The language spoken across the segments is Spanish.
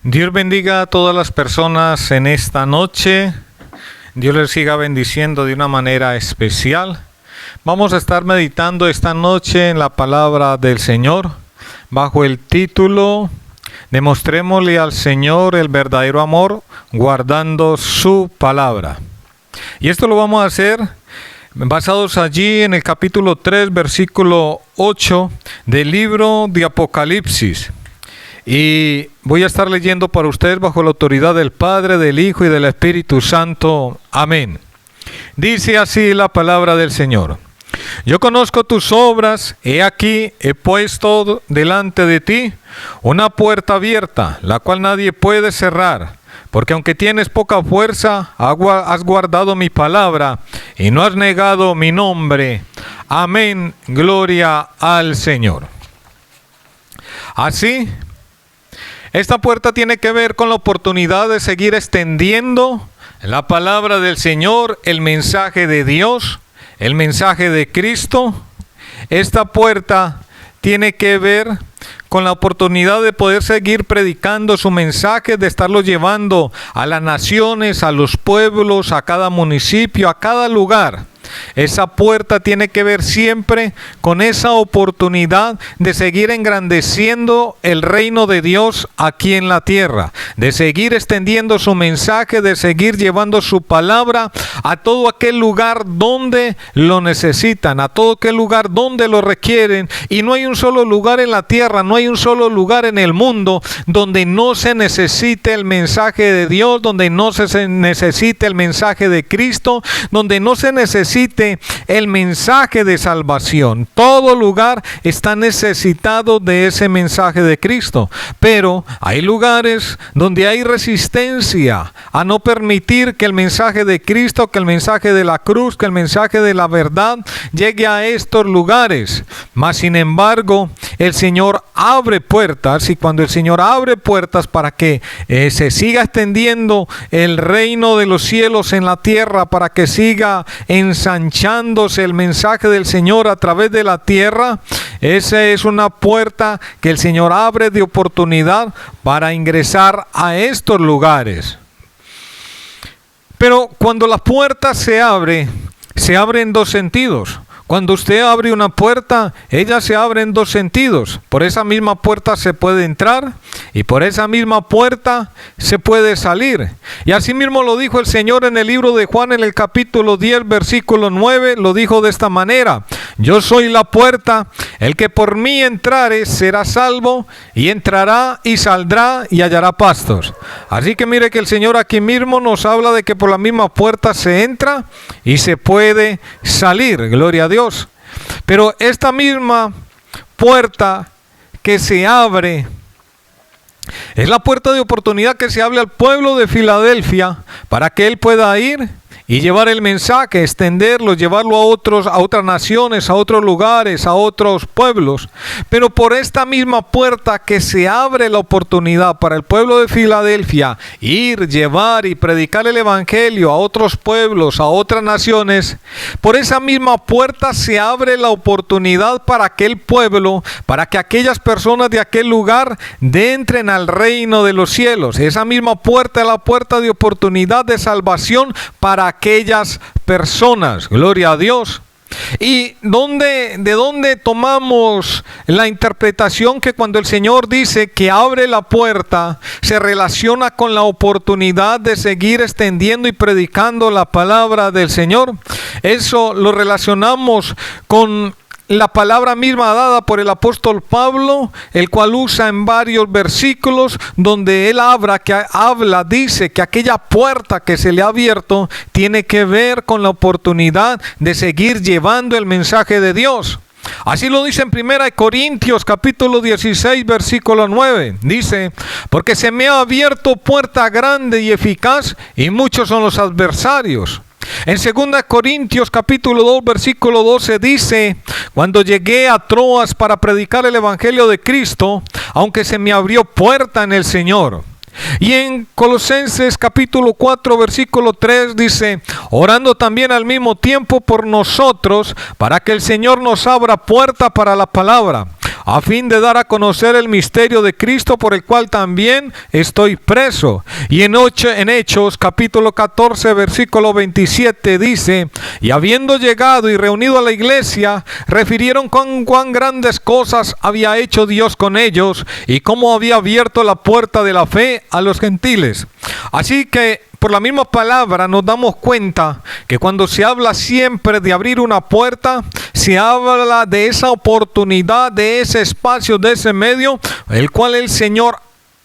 Dios bendiga a todas las personas en esta noche. Dios les siga bendiciendo de una manera especial. Vamos a estar meditando esta noche en la palabra del Señor bajo el título Demostrémosle al Señor el verdadero amor guardando su palabra. Y esto lo vamos a hacer basados allí en el capítulo 3, versículo 8 del libro de Apocalipsis. Y voy a estar leyendo para ustedes bajo la autoridad del Padre, del Hijo y del Espíritu Santo. Amén. Dice así la palabra del Señor. Yo conozco tus obras, he aquí, he puesto delante de ti una puerta abierta, la cual nadie puede cerrar. Porque aunque tienes poca fuerza, has guardado mi palabra y no has negado mi nombre. Amén. Gloria al Señor. Así, esta puerta tiene que ver con la oportunidad de seguir extendiendo la palabra del Señor, el mensaje de Dios, el mensaje de Cristo. Esta puerta tiene que ver con la oportunidad de poder seguir predicando su mensaje, de estarlo llevando a las naciones, a los pueblos, a cada municipio, a cada lugar. Esa puerta tiene que ver siempre con esa oportunidad de seguir engrandeciendo el reino de Dios aquí en la tierra, de seguir extendiendo su mensaje, de seguir llevando su palabra a todo aquel lugar donde lo necesitan, a todo aquel lugar donde lo requieren. Y no hay un solo lugar en la tierra, no hay un solo lugar en el mundo donde no se necesite el mensaje de Dios, donde no se necesite el mensaje de Cristo, donde no se necesite el mensaje de salvación. Todo lugar está necesitado de ese mensaje de Cristo, pero hay lugares donde hay resistencia a no permitir que el mensaje de Cristo, que el mensaje de la cruz, que el mensaje de la verdad llegue a estos lugares. Mas sin embargo, el Señor abre puertas, y cuando el Señor abre puertas para que se siga extendiendo el reino de los cielos en la tierra, para que siga ensanchándose el mensaje del Señor a través de la tierra, esa es una puerta que el Señor abre de oportunidad para ingresar a estos lugares. Pero cuando la puerta se abre en dos sentidos. Cuando usted abre una puerta, ella se abre en dos sentidos. Por esa misma puerta se puede entrar y por esa misma puerta se puede salir. Y así mismo lo dijo el Señor en el libro de Juan, en el capítulo 10, versículo 9, lo dijo de esta manera: yo soy la puerta, el que por mí entrare será salvo, y entrará y saldrá y hallará pastos. Así que mire que el Señor aquí mismo nos habla de que por la misma puerta se entra y se puede salir. Gloria a Dios. Pero esta misma puerta que se abre es la puerta de oportunidad que se abre al pueblo de Filadelfia para que él pueda ir y llevar el mensaje, extenderlo, llevarlo a otras naciones, a otros lugares, a otros pueblos. Pero por esta misma puerta que se abre la oportunidad para el pueblo de Filadelfia ir, llevar y predicar el evangelio a otros pueblos, a otras naciones, por esa misma puerta se abre la oportunidad para aquel pueblo, para que aquellas personas de aquel lugar entren al reino de los cielos. Esa misma puerta es la puerta de oportunidad de salvación para aquellas personas. Gloria a Dios. ¿Y de dónde tomamos la interpretación que cuando el Señor dice que abre la puerta se relaciona con la oportunidad de seguir extendiendo y predicando la palabra del Señor? Eso lo relacionamos con la palabra misma dada por el apóstol Pablo, el cual usa en varios versículos donde él dice que aquella puerta que se le ha abierto tiene que ver con la oportunidad de seguir llevando el mensaje de Dios. Así lo dice en 1 Corintios capítulo 16 versículo 9. Dice: porque se me ha abierto puerta grande y eficaz, y muchos son los adversarios. En 2 Corintios capítulo 2 versículo 12 dice: cuando llegué a Troas para predicar el evangelio de Cristo, aunque se me abrió puerta en el Señor. Y en Colosenses capítulo 4 versículo 3 dice: orando también al mismo tiempo por nosotros, para que el Señor nos abra puerta para la palabra, a fin de dar a conocer el misterio de Cristo, por el cual también estoy preso. Y en Hechos capítulo 14 versículo 27 dice: y habiendo llegado y reunido a la iglesia, refirieron cuán grandes cosas había hecho Dios con ellos, y cómo había abierto la puerta de la fe a los gentiles. Así que por la misma palabra nos damos cuenta que cuando se habla siempre de abrir una puerta, se habla de esa oportunidad, de ese espacio, de ese medio, el cual el Señor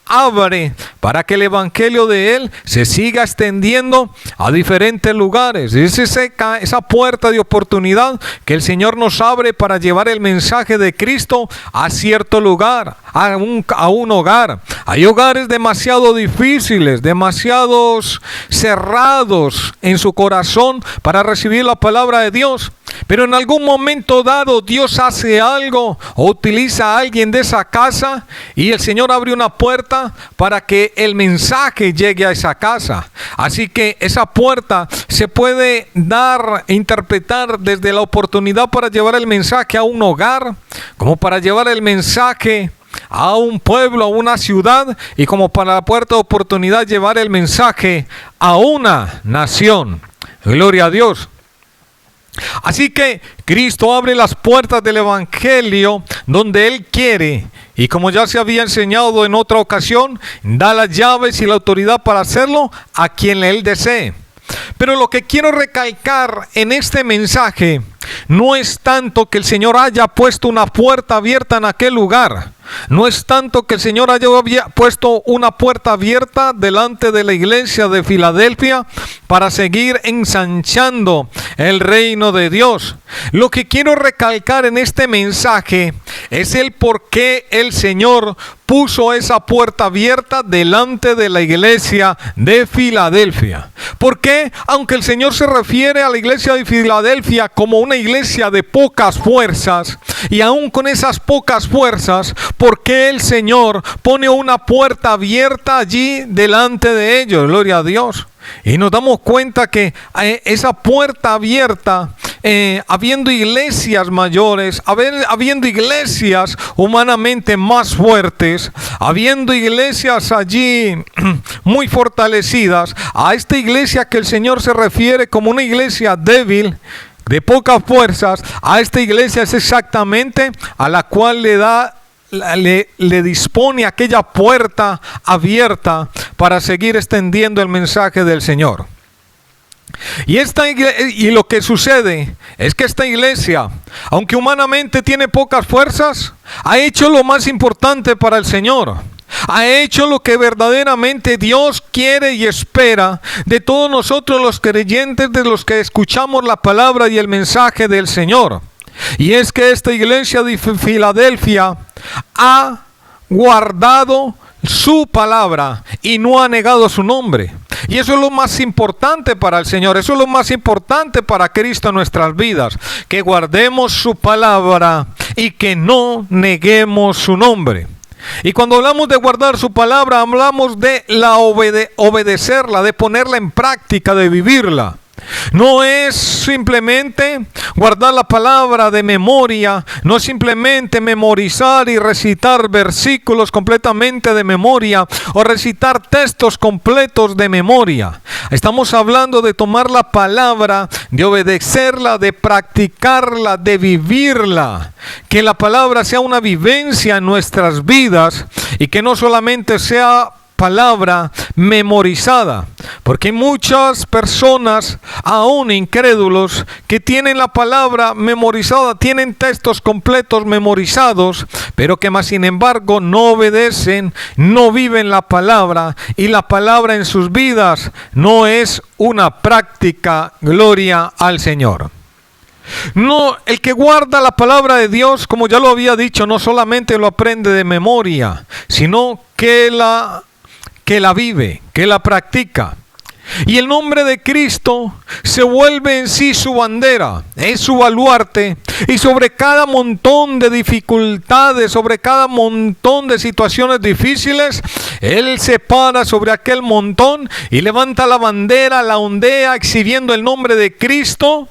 abre para que el evangelio de Él se siga extendiendo a diferentes lugares. Es esa puerta de oportunidad que el Señor nos abre para llevar el mensaje de Cristo a cierto lugar, a un hogar. Hay hogares demasiado difíciles, demasiados cerrados en su corazón para recibir la palabra de Dios. Pero en algún momento dado Dios hace algo o utiliza a alguien de esa casa y el Señor abre una puerta para que el mensaje llegue a esa casa. Así que esa puerta se puede dar, interpretar desde la oportunidad para llevar el mensaje a un hogar, como para llevar el mensaje a un pueblo, a una ciudad, y como para la puerta de oportunidad llevar el mensaje a una nación. Gloria a Dios. Así que Cristo abre las puertas del evangelio donde Él quiere, y como ya se había enseñado en otra ocasión, da las llaves y la autoridad para hacerlo a quien Él desee. Pero lo que quiero recalcar en este mensaje no es tanto que el Señor haya puesto una puerta abierta en aquel lugar. No es tanto que el Señor haya puesto una puerta abierta delante de la iglesia de Filadelfia para seguir ensanchando el reino de Dios. Lo que quiero recalcar en este mensaje es el por qué el Señor puso esa puerta abierta delante de la iglesia de Filadelfia. Porque aunque el Señor se refiere a la iglesia de Filadelfia como una iglesia de pocas fuerzas, y aún con esas pocas fuerzas, ¿por qué el Señor pone una puerta abierta allí delante de ellos? Gloria a Dios. Y nos damos cuenta que esa puerta abierta, habiendo iglesias mayores, habiendo iglesias humanamente más fuertes, habiendo iglesias allí muy fortalecidas, a esta iglesia que el Señor se refiere como una iglesia débil, de pocas fuerzas, a esta iglesia es exactamente a la cual le dispone aquella puerta abierta para seguir extendiendo el mensaje del Señor. Y lo que sucede es que esta iglesia, aunque humanamente tiene pocas fuerzas, ha hecho lo más importante para el Señor. Ha hecho lo que verdaderamente Dios quiere y espera de todos nosotros los creyentes, de los que escuchamos la palabra y el mensaje del Señor. Y es que esta iglesia de Filadelfia ha guardado su palabra y no ha negado su nombre. Y eso es lo más importante para el Señor, eso es lo más importante para Cristo en nuestras vidas, que guardemos su palabra y que no neguemos su nombre. Y cuando hablamos de guardar su palabra, hablamos de obedecerla, de ponerla en práctica, de vivirla. No es simplemente guardar la palabra de memoria, no es simplemente memorizar y recitar versículos completamente de memoria o recitar textos completos de memoria. Estamos hablando de tomar la palabra, de obedecerla, de practicarla, de vivirla. Que la palabra sea una vivencia en nuestras vidas y que no solamente sea palabra memorizada, porque hay muchas personas, aún incrédulos, que tienen la palabra memorizada, tienen textos completos memorizados, pero que más sin embargo no obedecen, no viven la palabra, y la palabra en sus vidas no es una práctica. Gloria al Señor. No, el que guarda la palabra de Dios, como ya lo había dicho, no solamente lo aprende de memoria, sino que la vive, que la practica. Y el nombre de Cristo se vuelve en sí su bandera, es su baluarte, y sobre cada montón de dificultades, sobre cada montón de situaciones difíciles, Él se para sobre aquel montón y levanta la bandera, la ondea, exhibiendo el nombre de Cristo.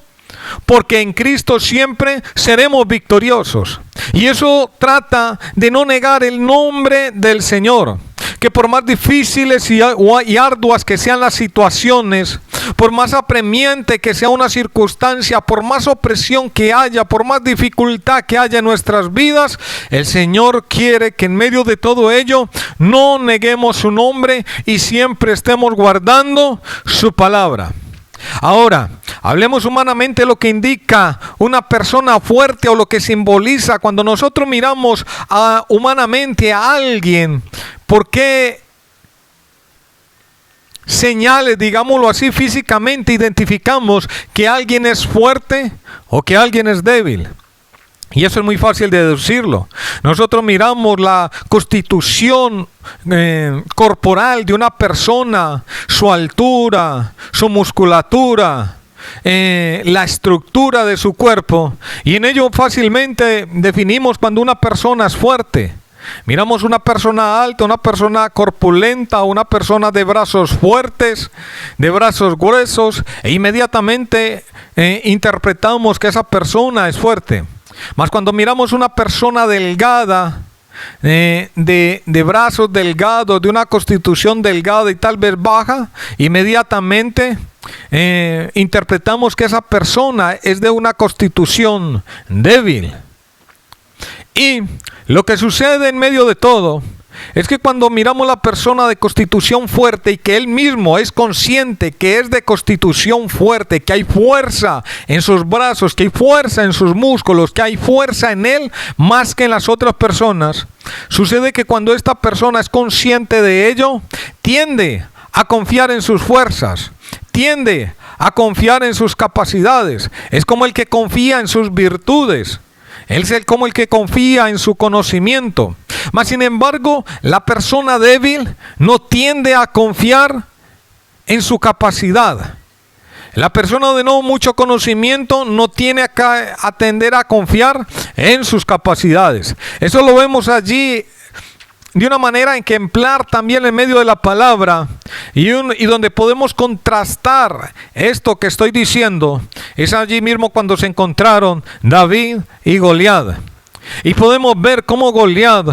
Porque en Cristo siempre seremos victoriosos. Y eso trata de no negar el nombre del Señor. Que por más difíciles y arduas que sean las situaciones, por más apremiante que sea una circunstancia, por más opresión que haya, por más dificultad que haya en nuestras vidas, el Señor quiere que en medio de todo ello no neguemos su nombre y siempre estemos guardando su palabra. Ahora, hablemos humanamente lo que indica una persona fuerte o lo que simboliza cuando nosotros miramos humanamente a alguien. ¿Por qué señales, digámoslo así, físicamente identificamos que alguien es fuerte o que alguien es débil? Y eso es muy fácil de deducirlo. Nosotros miramos la constitución corporal de una persona, su altura, su musculatura, la estructura de su cuerpo, y en ello fácilmente definimos cuando una persona es fuerte. Miramos una persona alta, una persona corpulenta, una persona de brazos fuertes, de brazos gruesos, e inmediatamente interpretamos que esa persona es fuerte. Mas cuando miramos una persona delgada, de brazos delgados, de una constitución delgada y tal vez baja, inmediatamente interpretamos que esa persona es de una constitución débil. Y lo que sucede en medio de todo es que cuando miramos la persona de constitución fuerte y que él mismo es consciente que es de constitución fuerte, que hay fuerza en sus brazos, que hay fuerza en sus músculos, que hay fuerza en él más que en las otras personas, sucede que cuando esta persona es consciente de ello, tiende a confiar en sus fuerzas, tiende a confiar en sus capacidades. Es como el que confía en sus virtudes. Él es como el que confía en su conocimiento. Mas sin embargo, la persona débil no tiende a confiar en su capacidad. La persona de no mucho conocimiento no tiene a tender a confiar en sus capacidades. Eso lo vemos allí de una manera ejemplar también en medio de la palabra, y donde podemos contrastar esto que estoy diciendo es allí mismo cuando se encontraron David y Goliat. Y podemos ver cómo Goliat,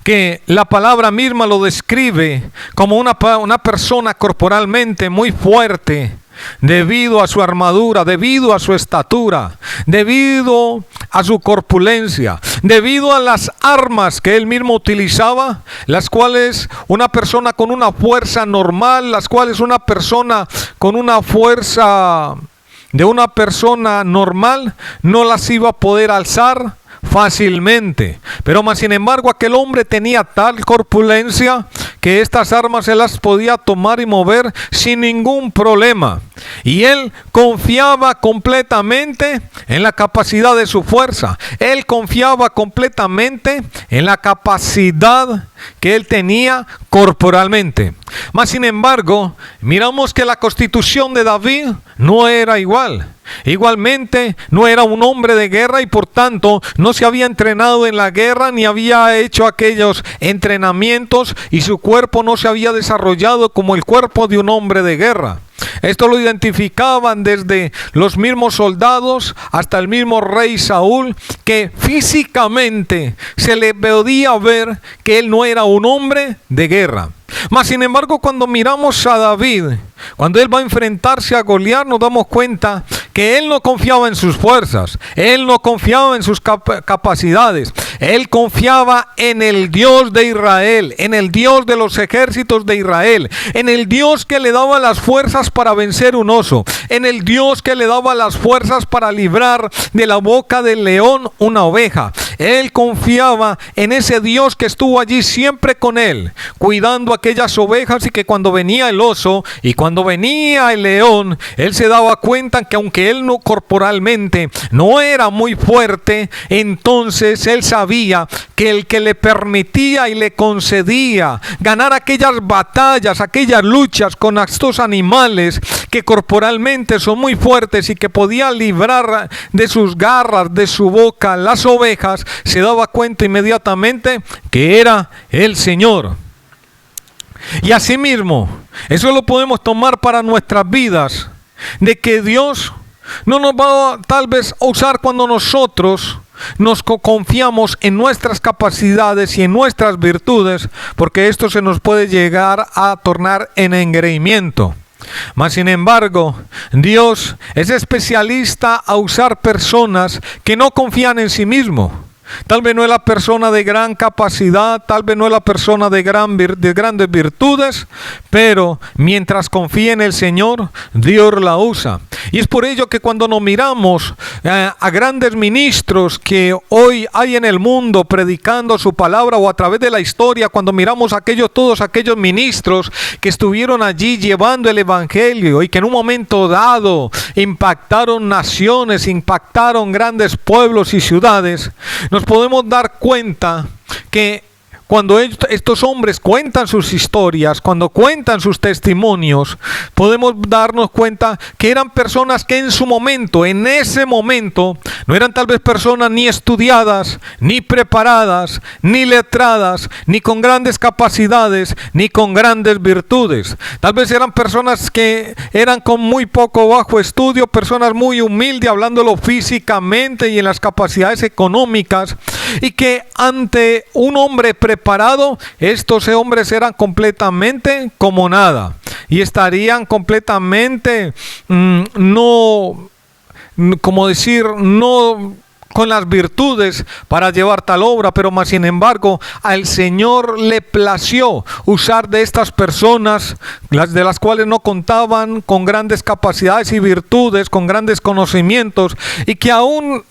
que la palabra misma lo describe como una persona corporalmente muy fuerte, debido a su armadura, debido a su estatura, debido a su corpulencia, debido a las armas que él mismo utilizaba, las cuales una persona con una fuerza normal, las cuales una persona con una fuerza de una persona normal no las iba a poder alzar fácilmente. Pero más sin embargo aquel hombre tenía tal corpulencia que estas armas se las podía tomar y mover sin ningún problema. Y él confiaba completamente en la capacidad de su fuerza. Él confiaba completamente en la capacidad que él tenía corporalmente. Mas sin embargo, miramos que la constitución de David no era igual. Igualmente no era un hombre de guerra y por tanto no se había entrenado en la guerra ni había hecho aquellos entrenamientos, y su cuerpo no se había desarrollado como el cuerpo de un hombre de guerra. Esto lo identificaban desde los mismos soldados hasta el mismo rey Saúl, que físicamente se le podía ver que él no era un hombre de guerra. Mas sin embargo, cuando miramos a David, cuando él va a enfrentarse a Goliat, nos damos cuenta que él no confiaba en sus fuerzas, él no confiaba en sus capacidades, él confiaba en el Dios de Israel, en el Dios de los ejércitos de Israel, en el Dios que le daba las fuerzas para vencer un oso, en el Dios que le daba las fuerzas para librar de la boca del león una oveja. Él confiaba en ese Dios que estuvo allí siempre con él, cuidando aquellas ovejas, y que cuando venía el oso y cuando venía el león, él se daba cuenta que aunque él no corporalmente no era muy fuerte, entonces él sabía que el que le permitía y le concedía ganar aquellas batallas, aquellas luchas con estos animales que corporalmente son muy fuertes y que podía librar de sus garras, de su boca, las ovejas, se daba cuenta inmediatamente que era el Señor. Y asimismo, eso lo podemos tomar para nuestras vidas, de que Dios no nos va tal vez a usar cuando nosotros confiamos en nuestras capacidades y en nuestras virtudes, porque esto se nos puede llegar a tornar en engreimiento. Mas sin embargo, Dios es especialista a usar personas que no confían en sí mismo. Tal vez no es la persona de gran capacidad, tal vez no es la persona de grandes virtudes, pero mientras confía en el Señor, Dios la usa. Y es por ello que cuando nos miramos a grandes ministros que hoy hay en el mundo predicando su palabra, o a través de la historia, cuando miramos todos aquellos ministros que estuvieron allí llevando el evangelio y que en un momento dado impactaron naciones, impactaron grandes pueblos y ciudades, nos podemos dar cuenta que cuando estos hombres cuentan sus historias, cuando cuentan sus testimonios, podemos darnos cuenta que eran personas que en ese momento, no eran tal vez personas ni estudiadas, ni preparadas, ni letradas, ni con grandes capacidades, ni con grandes virtudes. Tal vez eran personas que eran con muy poco bajo estudio, personas muy humildes, hablándolo físicamente y en las capacidades económicas, y que ante un hombre preparado, estos hombres eran completamente como nada y estarían completamente no con las virtudes para llevar tal obra, pero más sin embargo al Señor le plació usar de estas personas, de las cuales no contaban con grandes capacidades y virtudes, con grandes conocimientos, y que aún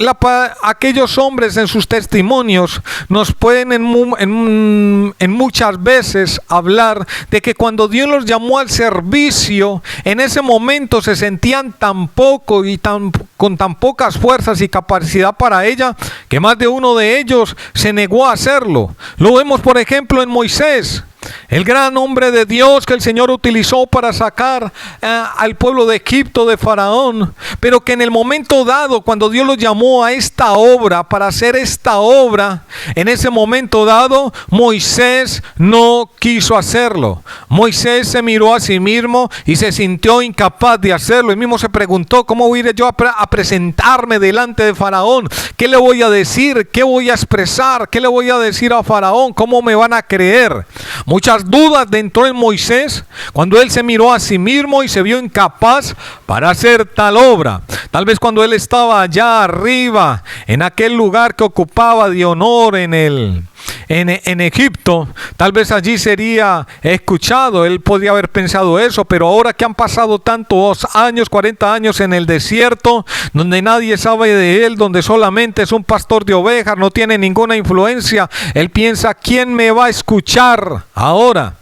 aquellos hombres en sus testimonios nos pueden en muchas veces hablar de que cuando Dios los llamó al servicio, en ese momento se sentían tan poco y con tan pocas fuerzas y capacidad para ella, que más de uno de ellos se negó a hacerlo. Lo vemos por ejemplo en Moisés, el gran hombre de Dios que el Señor utilizó para sacar al pueblo de Egipto de Faraón, pero que en el momento dado, cuando Dios lo llamó a esta obra, para hacer esta obra, en ese momento dado, Moisés no quiso hacerlo. Moisés se miró a sí mismo y se sintió incapaz de hacerlo. Él mismo se preguntó: ¿cómo voy a ir yo a presentarme delante de Faraón? ¿Qué le voy a decir? ¿Qué voy a expresar? ¿Qué le voy a decir a Faraón? ¿Cómo me van a creer? Muchas dudas dentro en Moisés cuando él se miró a sí mismo y se vio incapaz para hacer tal obra. Tal vez cuando él estaba allá arriba, en aquel lugar que ocupaba de honor en Egipto, tal vez allí sería escuchado. Él podría haber pensado eso, pero ahora que han pasado tantos años, 40 años en el desierto, donde nadie sabe de él, donde solamente es un pastor de ovejas, no tiene ninguna influencia, él piensa: ¿quién me va a escuchar ahora?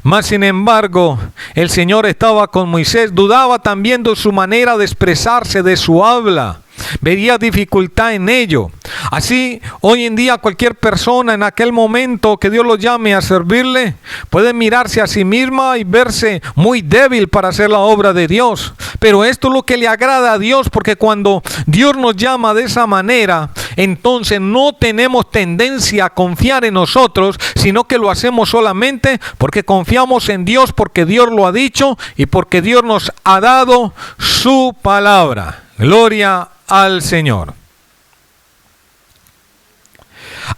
Mas sin embargo, el Señor estaba con Moisés. Dudaba también de su manera de expresarse, de su habla. Vería dificultad en ello. Así, hoy en día cualquier persona en aquel momento que Dios lo llame a servirle, puede mirarse a sí misma y verse muy débil para hacer la obra de Dios. Pero esto es lo que le agrada a Dios, porque cuando Dios nos llama de esa manera, entonces no tenemos tendencia a confiar en nosotros, sino que lo hacemos solamente porque confiamos en Dios, porque Dios lo ha dicho y porque Dios nos ha dado su palabra. Gloria al Señor.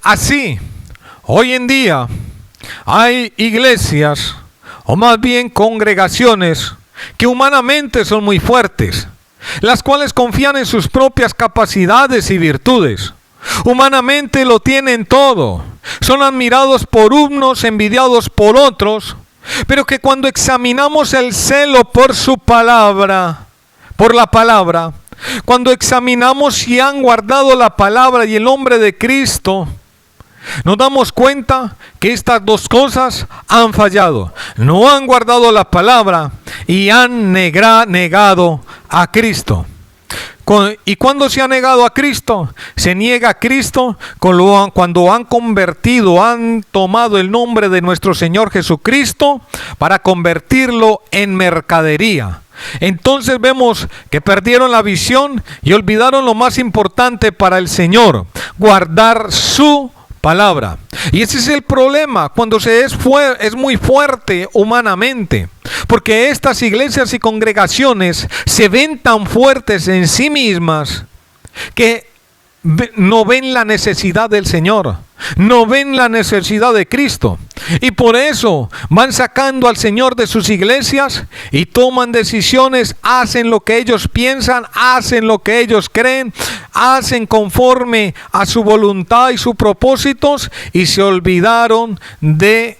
Así, hoy en día hay iglesias, o más bien congregaciones, que humanamente son muy fuertes, las cuales confían en sus propias capacidades y virtudes. Humanamente lo tienen todo, son admirados por unos, envidiados por otros, pero que cuando examinamos el celo por su palabra, por la palabra, cuando examinamos si han guardado la palabra y el nombre de Cristo, nos damos cuenta que estas dos cosas han fallado. No han guardado la palabra y han negado a Cristo. ¿Y cuándo se ha negado a Cristo? Se niega a Cristo cuando han convertido, han tomado el nombre de nuestro Señor Jesucristo para convertirlo en mercadería. Entonces vemos que perdieron la visión y olvidaron lo más importante para el Señor: guardar su palabra. Y ese es el problema cuando es muy fuerte humanamente, porque estas iglesias y congregaciones se ven tan fuertes en sí mismas que no ven la necesidad del Señor, no ven la necesidad de Cristo, y por eso van sacando al Señor de sus iglesias y toman decisiones, hacen lo que ellos piensan, hacen lo que ellos creen, hacen conforme a su voluntad y sus propósitos, y se olvidaron de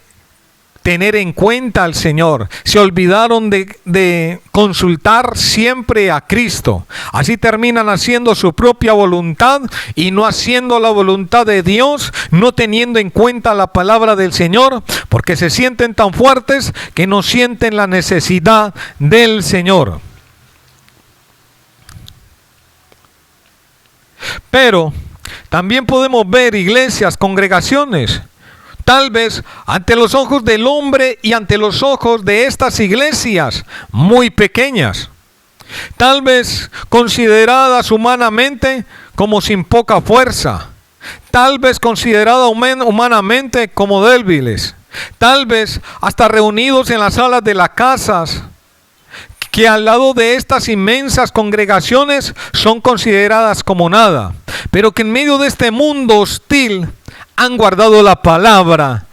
tener en cuenta al Señor, se olvidaron de consultar siempre a Cristo. Así terminan haciendo su propia voluntad y no haciendo la voluntad de Dios, no teniendo en cuenta la palabra del Señor, porque se sienten tan fuertes que no sienten la necesidad del Señor. Pero también podemos ver iglesias, congregaciones, tal vez ante los ojos del hombre y ante los ojos de estas iglesias muy pequeñas, tal vez consideradas humanamente como sin poca fuerza, tal vez consideradas humanamente como débiles, tal vez hasta reunidos en las salas de las casas, que al lado de estas inmensas congregaciones son consideradas como nada, pero que en medio de este mundo hostil han guardado la palabra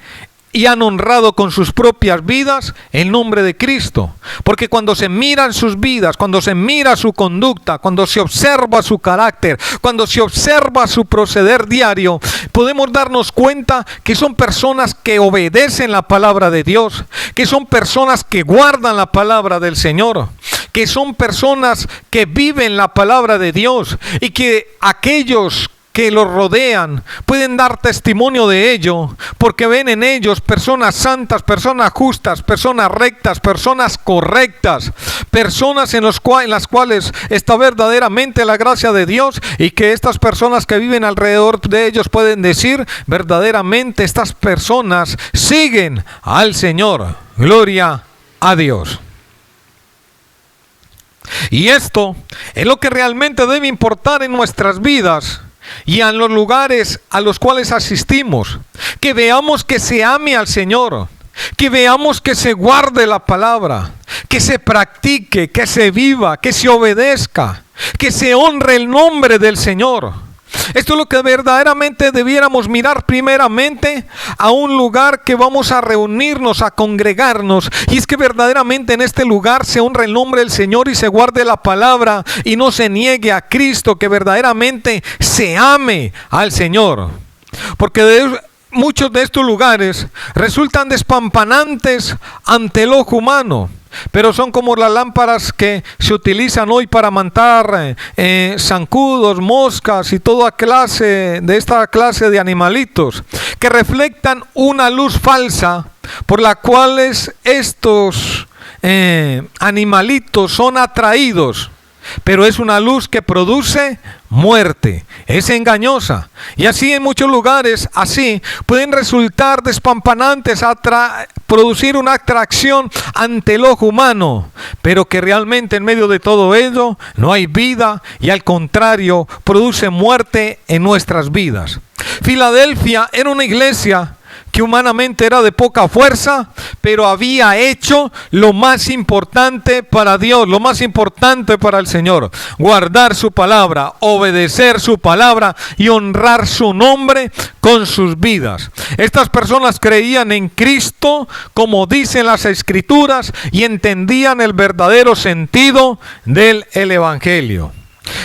y han honrado con sus propias vidas el nombre de Cristo. Porque cuando se miran sus vidas, cuando se mira su conducta, cuando se observa su carácter, cuando se observa su proceder diario, podemos darnos cuenta que son personas que obedecen la palabra de Dios, que son personas que guardan la palabra del Señor, que son personas que viven la palabra de Dios, y que aquellos que los rodean pueden dar testimonio de ello, porque ven en ellos personas santas, personas justas, personas rectas, personas correctas, personas en las cuales está verdaderamente la gracia de Dios, y que estas personas que viven alrededor de ellos pueden decir: verdaderamente estas personas siguen al Señor. Gloria a Dios. Y esto es lo que realmente debe importar en nuestras vidas y en los lugares a los cuales asistimos, que veamos que se ame al Señor, que veamos que se guarde la palabra, que se practique, que se viva, que se obedezca, que se honre el nombre del Señor. Esto es lo que verdaderamente debiéramos mirar primeramente a un lugar que vamos a reunirnos, a congregarnos, y es que verdaderamente en este lugar se honre el nombre del Señor y se guarde la palabra y no se niegue a Cristo, que verdaderamente se ame al Señor. Porque muchos de estos lugares resultan despampanantes ante el ojo humano, pero son como las lámparas que se utilizan hoy para matar zancudos, moscas y toda clase de esta clase de animalitos, que reflectan una luz falsa por la cual estos animalitos son atraídos. Pero es una luz que produce muerte, es engañosa. Y así en muchos lugares, así pueden resultar despampanantes, producir una atracción ante el ojo humano, pero que realmente en medio de todo ello no hay vida, y al contrario produce muerte en nuestras vidas. Filadelfia era una iglesia que humanamente era de poca fuerza, pero había hecho lo más importante para Dios, lo más importante para el Señor: guardar su palabra, obedecer su palabra y honrar su nombre con sus vidas. Estas personas creían en Cristo, como dicen las Escrituras, y entendían el verdadero sentido del Evangelio.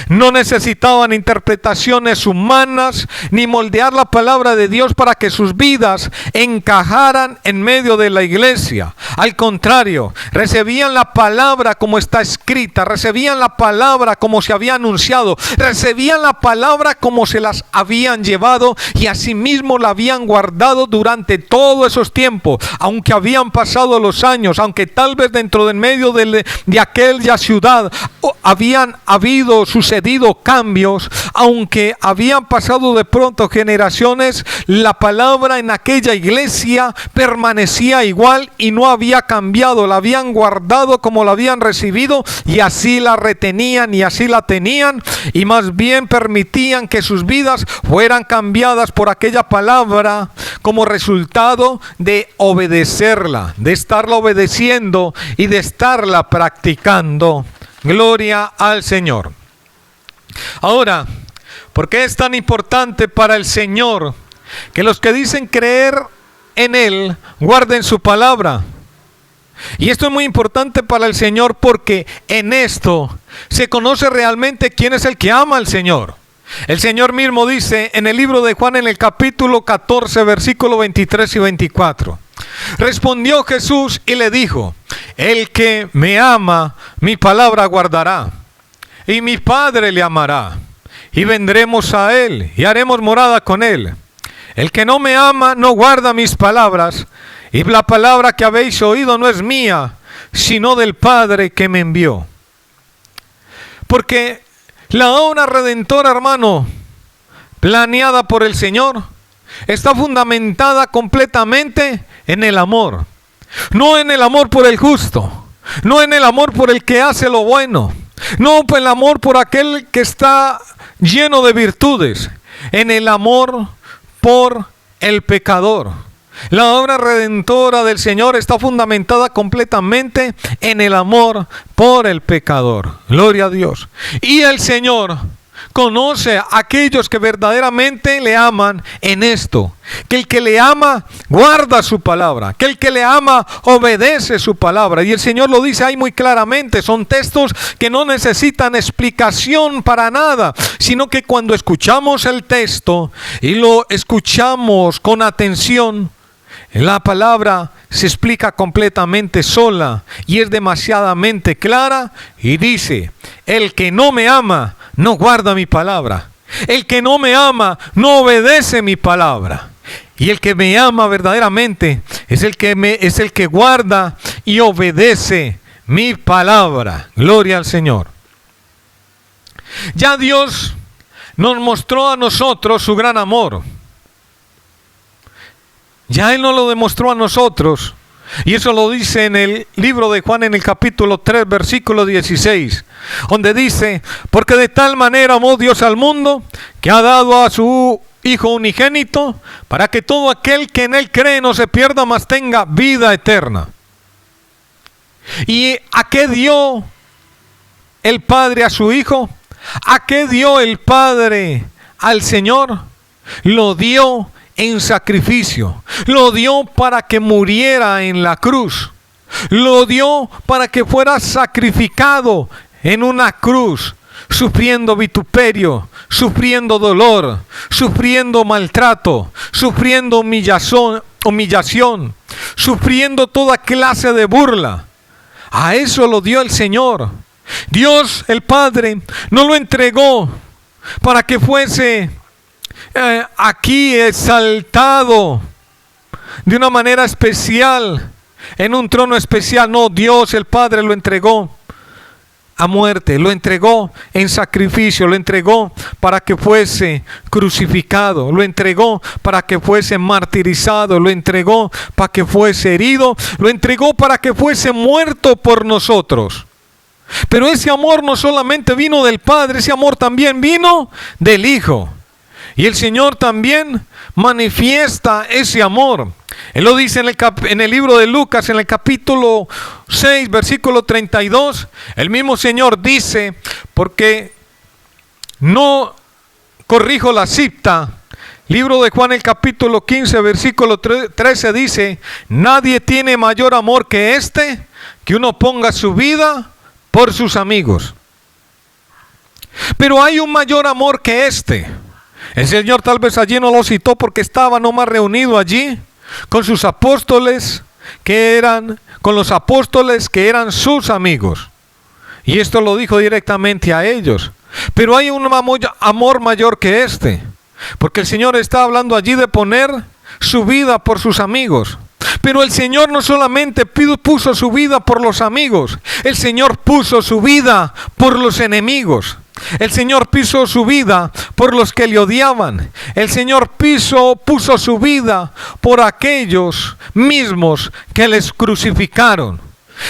No necesitaban interpretaciones humanas ni moldear la palabra de Dios para que sus vidas encajaran en medio de la iglesia. Al contrario, recibían la palabra como está escrita, recibían la palabra como se había anunciado, recibían la palabra como se las habían llevado, y asimismo la habían guardado durante todos esos tiempos. Aunque habían pasado los años, aunque tal vez dentro del medio de aquella ciudad habían sucedido cambios, aunque habían pasado de pronto generaciones, la palabra en aquella iglesia permanecía igual y no había cambiado. La habían guardado como la habían recibido, y así la retenían y así la tenían, y más bien permitían que sus vidas fueran cambiadas por aquella palabra como resultado de obedecerla, de estarla obedeciendo y de estarla practicando. Gloria al Señor. Ahora, ¿Por qué es tan importante para el Señor que los que dicen creer en Él guarden su palabra? Y esto es muy importante para el Señor porque en esto se conoce realmente quién es el que ama al Señor. El Señor mismo dice en el libro de Juan en el capítulo 14 versículo 23 y 24. Respondió Jesús y le dijo: el que me ama, mi palabra guardará, y mi Padre le amará, y vendremos a él y haremos morada con él. El que no me ama no guarda mis palabras, y la palabra que habéis oído no es mía, sino del Padre que me envió. Porque la obra redentora, hermano, planeada por el Señor, está fundamentada completamente en el amor. No en el amor por el justo, no en el amor por el que hace lo bueno, no en el amor por aquel que está lleno de virtudes, en el amor por el pecador. La obra redentora del Señor está fundamentada completamente en el amor por el pecador. Gloria a Dios. Y el Señor conoce a aquellos que verdaderamente le aman en esto: que el que le ama guarda su palabra, que el que le ama obedece su palabra. Y el Señor lo dice ahí muy claramente. Son textos que no necesitan explicación para nada, sino que cuando escuchamos el texto y lo escuchamos con atención, la palabra se explica completamente sola y es demasiadamente clara y dice: el que no me ama no guarda mi palabra, el que no me ama no obedece mi palabra, y el que me ama verdaderamente es el que guarda y obedece mi palabra. Gloria al Señor. Ya Dios nos mostró a nosotros su gran amor. Ya Él nos lo demostró a nosotros. Y eso lo dice en el libro de Juan en el capítulo 3 versículo 16, donde dice: porque de tal manera amó Dios al mundo, que ha dado a su Hijo unigénito, para que todo aquel que en Él cree no se pierda, mas tenga vida eterna. ¿Y a qué dio el Padre a su Hijo? ¿A qué dio el Padre al Señor? Lo dio en sacrificio, lo dio para que muriera en la cruz, lo dio para que fuera sacrificado en una cruz, sufriendo vituperio, sufriendo dolor, sufriendo maltrato, sufriendo humillación, sufriendo toda clase de burla. A eso lo dio el Señor. Dios el Padre no lo entregó para que fuese aquí exaltado de una manera especial, en un trono especial. No, Dios el Padre lo entregó a muerte, lo entregó en sacrificio, lo entregó para que fuese crucificado, lo entregó para que fuese martirizado, lo entregó para que fuese herido, lo entregó para que fuese muerto por nosotros. Pero ese amor no solamente vino del Padre, ese amor también vino del Hijo. Y el Señor también manifiesta ese amor. Él lo dice en el libro de Lucas, en el capítulo 6, versículo 32. El mismo Señor dice: porque no corrijo la cita. Libro de Juan, el capítulo 15, versículo 13 dice: nadie tiene mayor amor que este, que uno ponga su vida por sus amigos. Pero hay un mayor amor que este. El Señor tal vez allí no lo citó porque estaba nomás reunido allí con sus apóstoles, con los apóstoles que eran sus amigos. Y esto lo dijo directamente a ellos. Pero hay un amor mayor que este, porque el Señor está hablando allí de poner su vida por sus amigos. Pero el Señor no solamente puso su vida por los amigos, el Señor puso su vida por los enemigos. El Señor puso su vida por los que le odiaban. El Señor puso su vida por aquellos mismos que les crucificaron.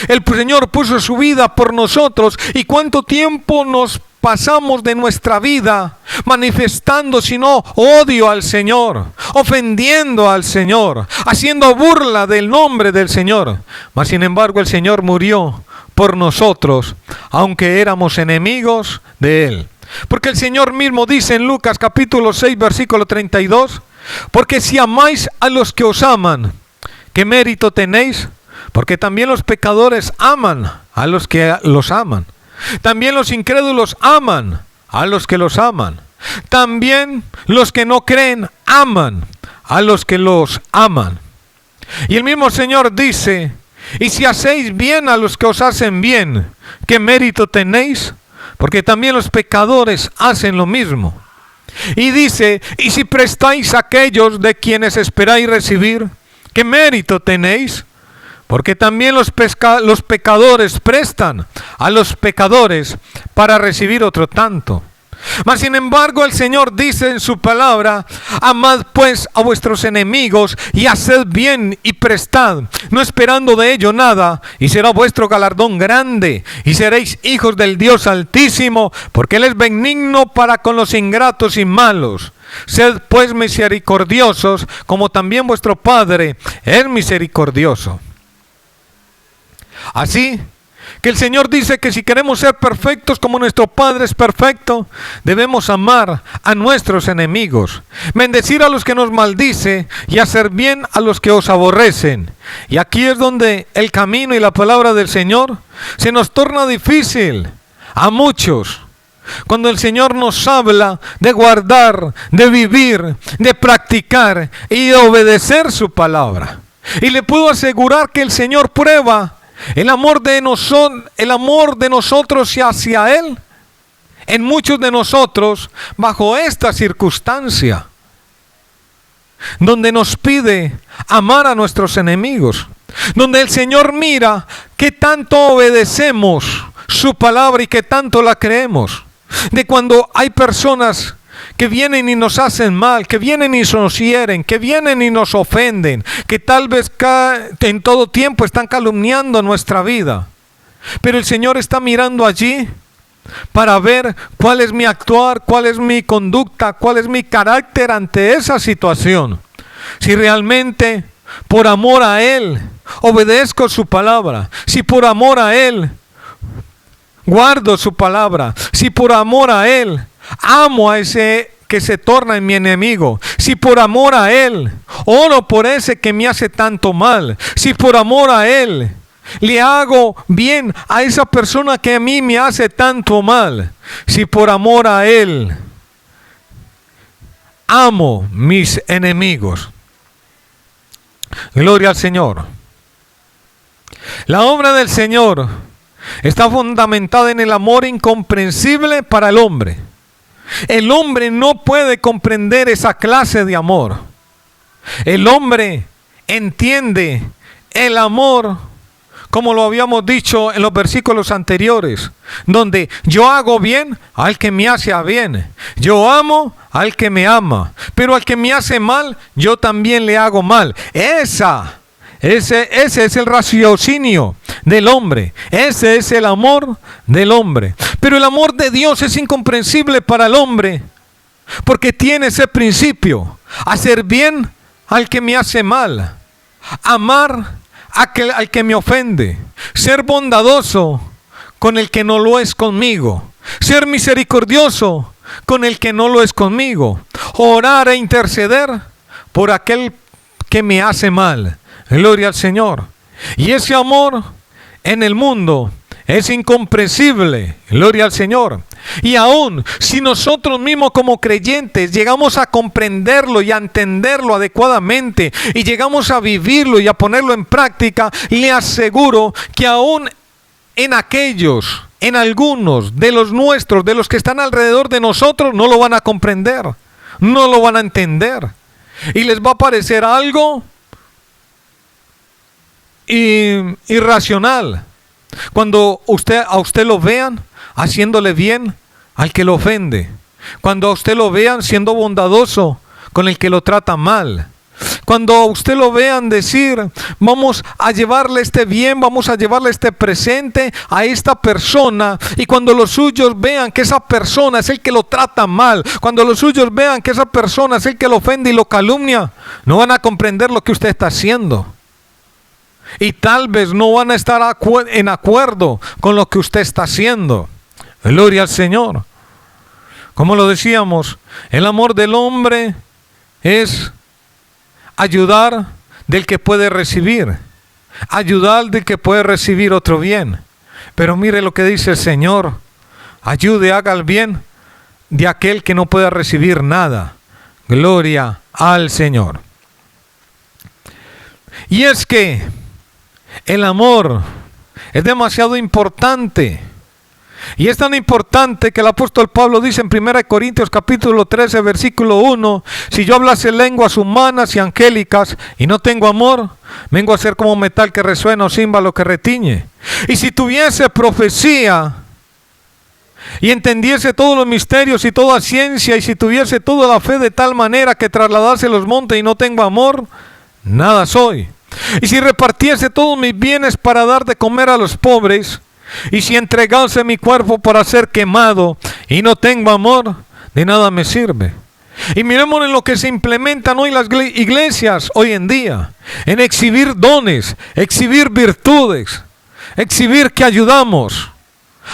El Señor puso su vida por nosotros. ¿Y cuánto tiempo nos pasamos de nuestra vida manifestando sino odio al Señor, ofendiendo al Señor, haciendo burla del nombre del Señor? Mas sin embargo el Señor murió por nosotros, aunque éramos enemigos de Él. Porque el Señor mismo dice en Lucas capítulo 6, versículo 32, porque si amáis a los que os aman, ¿qué mérito tenéis? Porque también los pecadores aman a los que los aman. También los incrédulos aman a los que los aman. También los que no creen aman a los que los aman. Y el mismo Señor dice, y si hacéis bien a los que os hacen bien, ¿qué mérito tenéis? Porque también los pecadores hacen lo mismo. Y dice, y si prestáis a aquellos de quienes esperáis recibir, ¿qué mérito tenéis? Porque también los pecadores prestan a los pecadores para recibir otro tanto. Mas sin embargo el Señor dice en su palabra, amad pues a vuestros enemigos y haced bien y prestad, no esperando de ello nada, y será vuestro galardón grande, y seréis hijos del Dios Altísimo, porque Él es benigno para con los ingratos y malos. Sed pues misericordiosos, como también vuestro Padre es misericordioso. Así que el Señor dice que si queremos ser perfectos como nuestro Padre es perfecto, debemos amar a nuestros enemigos, bendecir a los que nos maldice y hacer bien a los que os aborrecen. Y aquí es donde el camino y la palabra del Señor se nos torna difícil a muchos. Cuando el Señor nos habla de guardar, de vivir, de practicar y de obedecer su palabra. Y le puedo asegurar que el Señor prueba el amor de nosotros hacia Él en muchos de nosotros bajo esta circunstancia, donde nos pide amar a nuestros enemigos, donde el Señor mira qué tanto obedecemos su palabra y qué tanto la creemos. De cuando hay personas que vienen y nos hacen mal, que vienen y nos hieren, que vienen y nos ofenden, que tal vez en todo tiempo están calumniando nuestra vida. Pero el Señor está mirando allí para ver cuál es mi actuar, cuál es mi conducta, cuál es mi carácter ante esa situación. Si realmente por amor a Él obedezco su palabra, si por amor a Él guardo su palabra, si por amor a Él amo a ese que se torna en mi enemigo, si por amor a Él oro por ese que me hace tanto mal, si por amor a Él le hago bien a esa persona que a mí me hace tanto mal, si por amor a Él amo mis enemigos. Gloria al Señor. La obra del Señor está fundamentada en el amor incomprensible para el hombre. El hombre no puede comprender esa clase de amor. El hombre entiende el amor, como lo habíamos dicho en los versículos anteriores, donde yo hago bien al que me hace bien, yo amo al que me ama, pero al que me hace mal, yo también le hago mal. Ese es el raciocinio del hombre. Ese es el amor del hombre. Pero el amor de Dios es incomprensible para el hombre, porque tiene ese principio: hacer bien al que me hace mal, amar al que me ofende, ser bondadoso con el que no lo es conmigo, ser misericordioso con el que no lo es conmigo, orar e interceder por aquel que me hace mal. Gloria al Señor. Y ese amor en el mundo es incomprensible. Gloria al Señor. Y aún si nosotros mismos como creyentes llegamos a comprenderlo y a entenderlo adecuadamente y llegamos a vivirlo y a ponerlo en práctica, le aseguro que aún en algunos de los nuestros, de los que están alrededor de nosotros, no lo van a comprender, no lo van a entender. Y les va a parecer algo irracional cuando a usted lo vean haciéndole bien al que lo ofende, cuando a usted lo vean siendo bondadoso con el que lo trata mal, cuando a usted lo vean decir: vamos a llevarle este bien, vamos a llevarle este presente a esta persona, y cuando los suyos vean que esa persona es el que lo trata mal, cuando los suyos vean que esa persona es el que lo ofende y lo calumnia, no van a comprender lo que usted está haciendo. Y tal vez no van a estar en acuerdo con lo que usted está haciendo. Gloria al Señor. Como lo decíamos, el amor del hombre es ayudar del que puede recibir. Ayudar del que puede recibir otro bien. Pero mire lo que dice el Señor. Ayude, haga el bien de aquel que no pueda recibir nada. Gloria al Señor. Y es que el amor es demasiado importante. Y es tan importante que el apóstol Pablo dice en 1 Corintios capítulo 13 versículo 1: si yo hablase lenguas humanas y angélicas y no tengo amor, vengo a ser como metal que resuena o címbalo que retiñe. Y si tuviese profecía y entendiese todos los misterios y toda ciencia, y si tuviese toda la fe de tal manera que trasladase los montes y no tengo amor, nada soy. Y si repartiese todos mis bienes para dar de comer a los pobres, y si entregase mi cuerpo para ser quemado y no tengo amor, de nada me sirve. Y miremos en lo que se implementan hoy las iglesias hoy en día, en exhibir dones, exhibir virtudes, exhibir que ayudamos,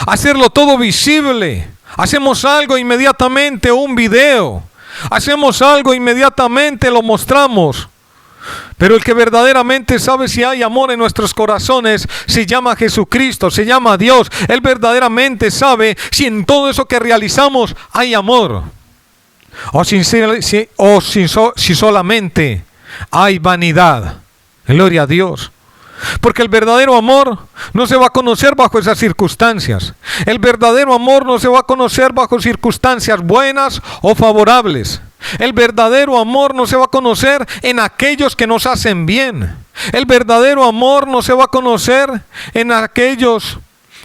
hacerlo todo visible. Hacemos algo inmediatamente, un video, hacemos algo inmediatamente, lo mostramos. Pero el que verdaderamente sabe si hay amor en nuestros corazones se llama Jesucristo, se llama Dios. Él verdaderamente sabe si en todo eso que realizamos hay amor, o si solamente hay vanidad. Gloria a Dios. Porque el verdadero amor no se va a conocer bajo esas circunstancias. El verdadero amor no se va a conocer bajo circunstancias buenas o favorables. El verdadero amor no se va a conocer en aquellos que nos hacen bien. El verdadero amor no se va a conocer en aquellos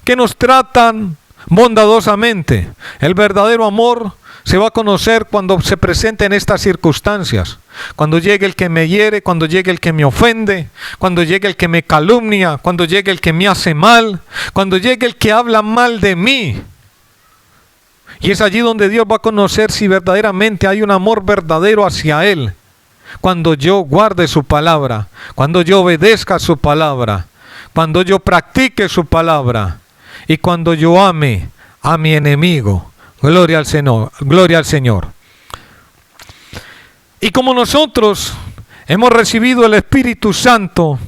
que nos tratan bondadosamente. El verdadero amor se va a conocer cuando se presenten estas circunstancias. Cuando llegue el que me hiere, cuando llegue el que me ofende, cuando llegue el que me calumnia, cuando llegue el que me hace mal, cuando llegue el que habla mal de mí. Y es allí donde Dios va a conocer si verdaderamente hay un amor verdadero hacia Él. Cuando yo guarde su palabra, cuando yo obedezca su palabra, cuando yo practique su palabra y cuando yo ame a mi enemigo. Gloria al Señor, gloria al Señor. Y como nosotros hemos recibido el Espíritu Santo,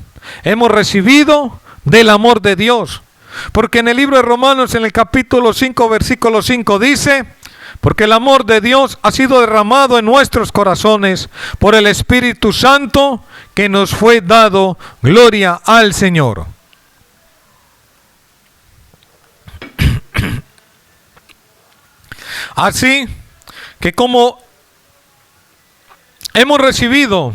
hemos recibido del amor de Dios. Porque en el libro de Romanos, en el capítulo 5, versículo 5 dice: porque el amor de Dios ha sido derramado en nuestros corazones por el Espíritu Santo que nos fue dado. Gloria al Señor. Así que como hemos recibido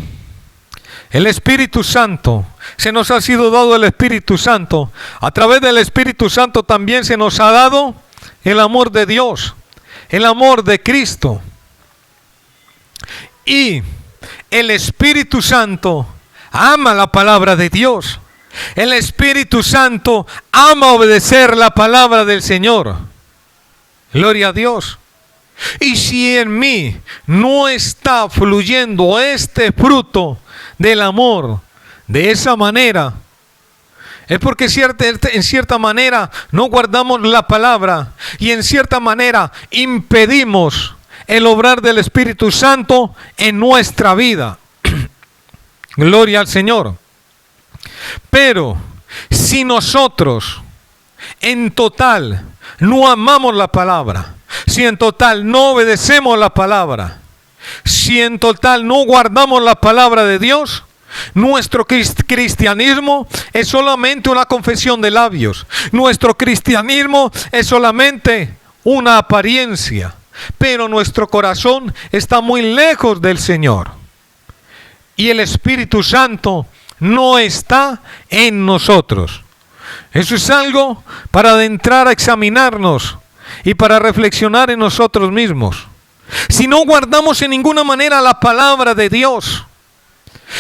el Espíritu Santo, se nos ha sido dado el Espíritu Santo, a través del Espíritu Santo también se nos ha dado el amor de Dios, el amor de Cristo. Y el Espíritu Santo ama la palabra de Dios. El Espíritu Santo ama obedecer la palabra del Señor. Gloria a Dios. Y si en mí no está fluyendo este fruto del amor de esa manera, es porque en cierta manera no guardamos la palabra y en cierta manera impedimos el obrar del Espíritu Santo en nuestra vida. Gloria al Señor. Pero si nosotros en total no amamos la palabra, si en total no obedecemos la palabra, si en total no guardamos la palabra de Dios, nuestro cristianismo es solamente una confesión de labios. Nuestro cristianismo es solamente una apariencia, pero nuestro corazón está muy lejos del Señor. Y el Espíritu Santo no está en nosotros. Eso es algo para adentrar a examinarnos y para reflexionar en nosotros mismos. Si no guardamos en ninguna manera la palabra de Dios,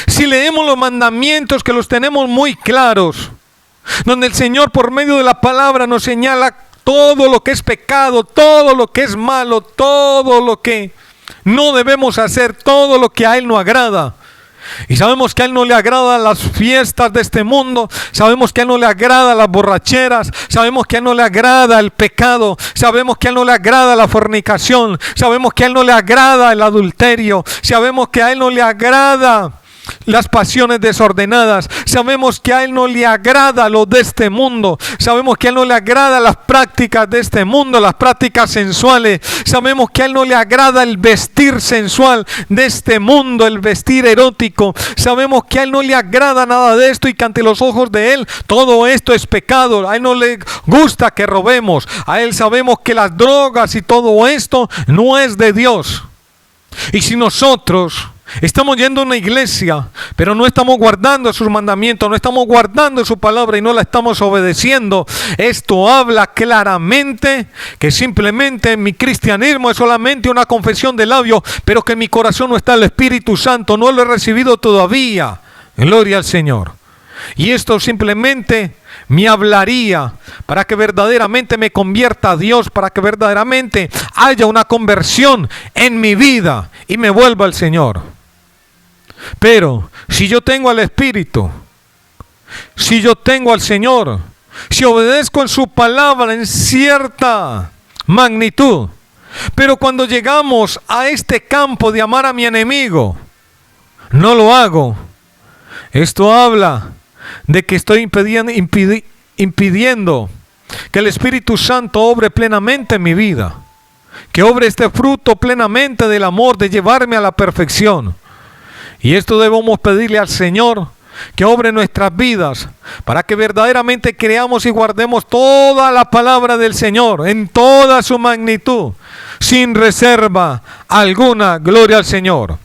si leemos los mandamientos que los tenemos muy claros, donde el Señor por medio de la palabra nos señala todo lo que es pecado, todo lo que es malo, todo lo que no debemos hacer, todo lo que a Él no agrada, Y sabemos que a Él no le agradan las fiestas de este mundo. Sabemos que a Él no le agrada las borracheras. Sabemos que a Él no le agrada el pecado. Sabemos que a Él no le agrada la fornicación. Sabemos que a Él no le agrada el adulterio. Sabemos que a Él no le agrada las pasiones desordenadas. Sabemos que a Él no le agrada lo de este mundo. Sabemos que a Él no le agrada las prácticas de este mundo, las prácticas sensuales. Sabemos que a Él no le agrada el vestir sensual de este mundo, el vestir erótico. Sabemos que a Él no le agrada nada de esto y que ante los ojos de Él todo esto es pecado. A Él no le gusta que robemos. A Él sabemos que las drogas y todo esto no es de Dios. Y si nosotros estamos yendo a una iglesia, pero no estamos guardando sus mandamientos, no estamos guardando su palabra y no la estamos obedeciendo, esto habla claramente que simplemente mi cristianismo es solamente una confesión de labios, pero que en mi corazón no está el Espíritu Santo, no lo he recibido todavía. Gloria al Señor. Y esto simplemente me hablaría para que verdaderamente me convierta a Dios, para que verdaderamente haya una conversión en mi vida y me vuelva al Señor. Pero si yo tengo al Espíritu, si yo tengo al Señor, si obedezco en su palabra en cierta magnitud, pero cuando llegamos a este campo de amar a mi enemigo, no lo hago, esto habla de que estoy impidiendo que el Espíritu Santo obre plenamente en mi vida, que obre este fruto plenamente del amor, de llevarme a la perfección. Y esto debemos pedirle al Señor que obre en nuestras vidas para que verdaderamente creamos y guardemos toda la palabra del Señor en toda su magnitud, sin reserva alguna. Gloria al Señor.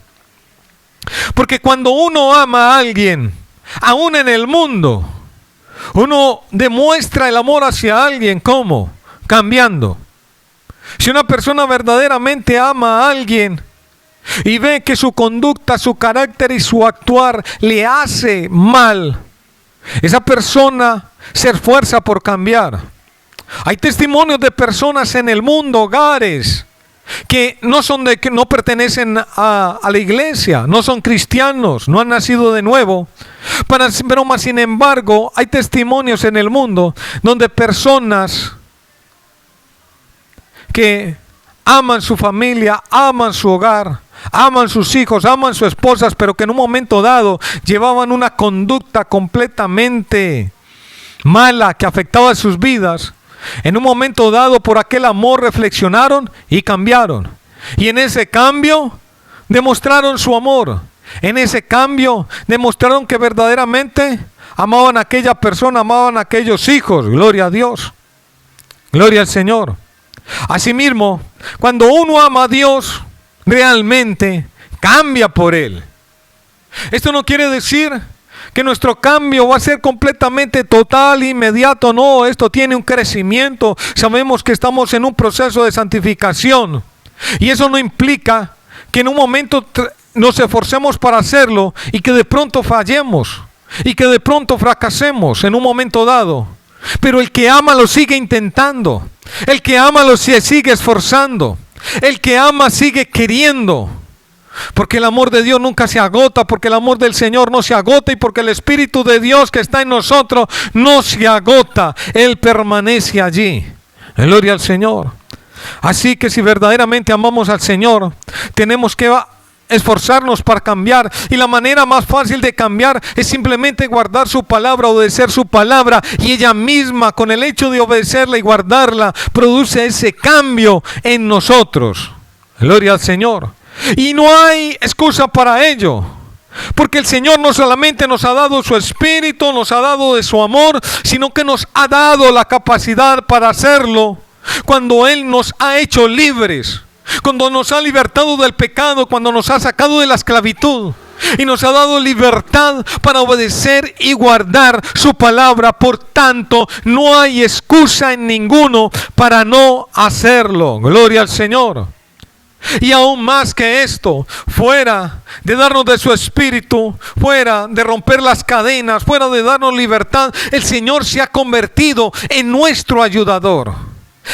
Porque cuando uno ama a alguien, aún en el mundo, uno demuestra el amor hacia alguien. ¿Cómo? Cambiando. Si una persona verdaderamente ama a alguien y ve que su conducta, su carácter y su actuar le hace mal, esa persona se esfuerza por cambiar. Hay testimonios de personas en el mundo, hogares, que no pertenecen a la iglesia, no son cristianos, no han nacido de nuevo. Pero más sin embargo, hay testimonios en el mundo donde personas que aman su familia, aman su hogar, aman sus hijos, aman sus esposas, pero que en un momento dado llevaban una conducta completamente mala que afectaba sus vidas. En un momento dado, por aquel amor reflexionaron y cambiaron. Y en ese cambio demostraron su amor. En ese cambio demostraron que verdaderamente amaban a aquella persona, amaban a aquellos hijos. Gloria a Dios. Gloria al Señor. Asimismo, cuando uno ama a Dios, realmente cambia por Él. Esto no quiere decir que nuestro cambio va a ser completamente total, inmediato. No, esto tiene un crecimiento. Sabemos que estamos en un proceso de santificación. Y eso no implica que en un momento nos esforcemos para hacerlo y que de pronto fallemos y que de pronto fracasemos en un momento dado. Pero el que ama lo sigue intentando. El que ama lo sigue esforzando. El que ama sigue queriendo. Porque el amor de Dios nunca se agota, porque el amor del Señor no se agota y porque el Espíritu de Dios que está en nosotros no se agota. Él permanece allí. Gloria al Señor. Así que si verdaderamente amamos al Señor, tenemos que esforzarnos para cambiar, y la manera más fácil de cambiar es simplemente guardar su palabra, obedecer su palabra, y ella misma, con el hecho de obedecerla y guardarla, produce ese cambio en nosotros. Gloria al Señor. Y no hay excusa para ello, porque el Señor no solamente nos ha dado su Espíritu, nos ha dado de su amor, sino que nos ha dado la capacidad para hacerlo cuando Él nos ha hecho libres, cuando nos ha libertado del pecado, cuando nos ha sacado de la esclavitud y nos ha dado libertad para obedecer y guardar su palabra. Por tanto, no hay excusa en ninguno para no hacerlo. Gloria al Señor. Y aún más que esto, fuera de darnos de su Espíritu, fuera de romper las cadenas, fuera de darnos libertad, el Señor se ha convertido en nuestro ayudador.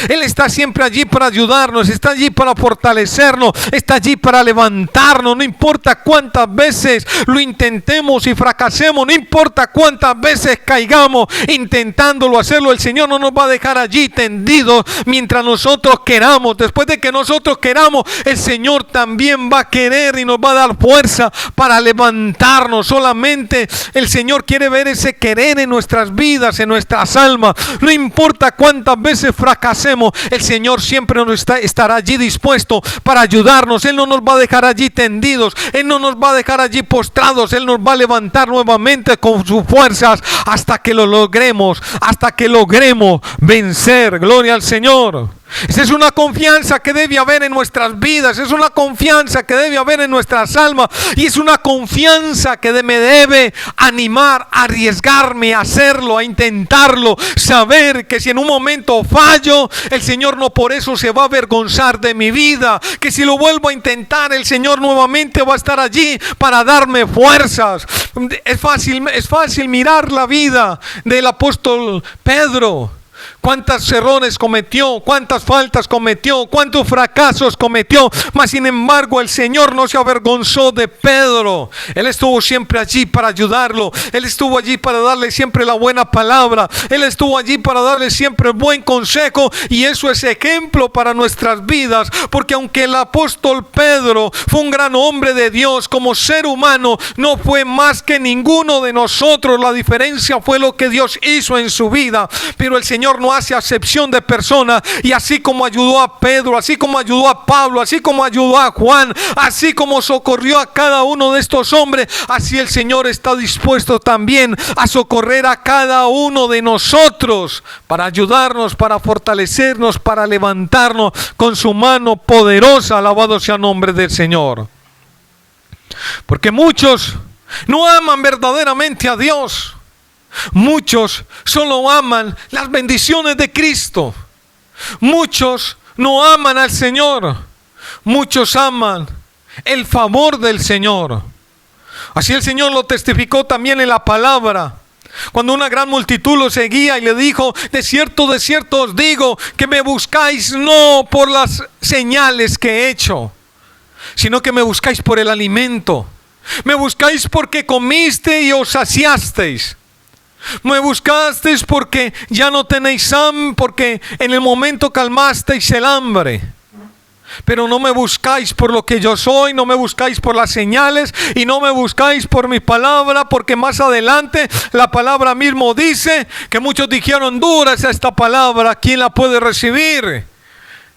Él está siempre allí para ayudarnos, está allí para fortalecernos, está allí para levantarnos. No importa cuántas veces lo intentemos y fracasemos, no importa cuántas veces caigamos intentándolo hacerlo, el Señor no nos va a dejar allí tendidos mientras nosotros queramos. Después de que nosotros queramos, el Señor también va a querer y nos va a dar fuerza para levantarnos. Solamente el Señor quiere ver ese querer en nuestras vidas, en nuestras almas. No importa cuántas veces fracasemos, el Señor siempre estará allí dispuesto para ayudarnos. Él no nos va a dejar allí tendidos, Él no nos va a dejar allí postrados. Él nos va a levantar nuevamente con sus fuerzas hasta que lo logremos, hasta que logremos vencer. Gloria al Señor. Esa es una confianza que debe haber en nuestras vidas, es una confianza que debe haber en nuestras almas, y es una confianza que me debe animar a arriesgarme a hacerlo, a intentarlo, saber que si en un momento fallo, el Señor no por eso se va a avergonzar de mi vida, que si lo vuelvo a intentar, el Señor nuevamente va a estar allí para darme fuerzas. Es fácil mirar la vida del apóstol Pedro. Cuántos errores cometió, cuántas faltas cometió, cuántos fracasos cometió, mas sin embargo el Señor no se avergonzó de Pedro. Él estuvo siempre allí para ayudarlo, Él estuvo allí para darle siempre la buena palabra, Él estuvo allí para darle siempre el buen consejo, y eso es ejemplo para nuestras vidas, porque aunque el apóstol Pedro fue un gran hombre de Dios, como ser humano no fue más que ninguno de nosotros. La diferencia fue lo que Dios hizo en su vida, pero el Señor no hace acepción de personas, y así como ayudó a Pedro, así como ayudó a Pablo, así como ayudó a Juan, así como socorrió a cada uno de estos hombres, así el Señor está dispuesto también a socorrer a cada uno de nosotros, para ayudarnos, para fortalecernos, para levantarnos con su mano poderosa. Alabado sea el nombre del Señor. Porque muchos no aman verdaderamente a Dios. Muchos solo aman las bendiciones de Cristo. Muchos no aman al Señor. Muchos aman el favor del Señor. Así el Señor lo testificó también en la palabra, cuando una gran multitud lo seguía y le dijo: de cierto os digo que me buscáis no por las señales que he hecho, sino que me buscáis por el alimento. Me buscáis porque comiste y os saciasteis. Me buscasteis porque ya no tenéis hambre, porque en el momento calmasteis el hambre. Pero no me buscáis por lo que yo soy, no me buscáis por las señales, y no me buscáis por mi palabra, porque más adelante la palabra mismo dice que muchos dijeron: dura es esta palabra, ¿quién la puede recibir?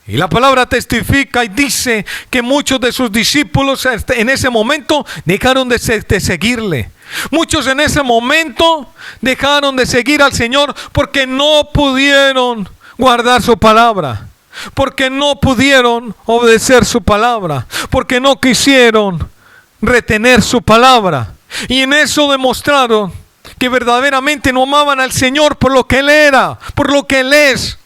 Y la palabra testifica y dice que muchos de sus discípulos en ese momento dejaron de seguirle. Muchos en ese momento dejaron de seguir al Señor porque no pudieron guardar su palabra, porque no pudieron obedecer su palabra, porque no quisieron retener su palabra. Y en eso demostraron que verdaderamente no amaban al Señor por lo que Él era, por lo que Él es,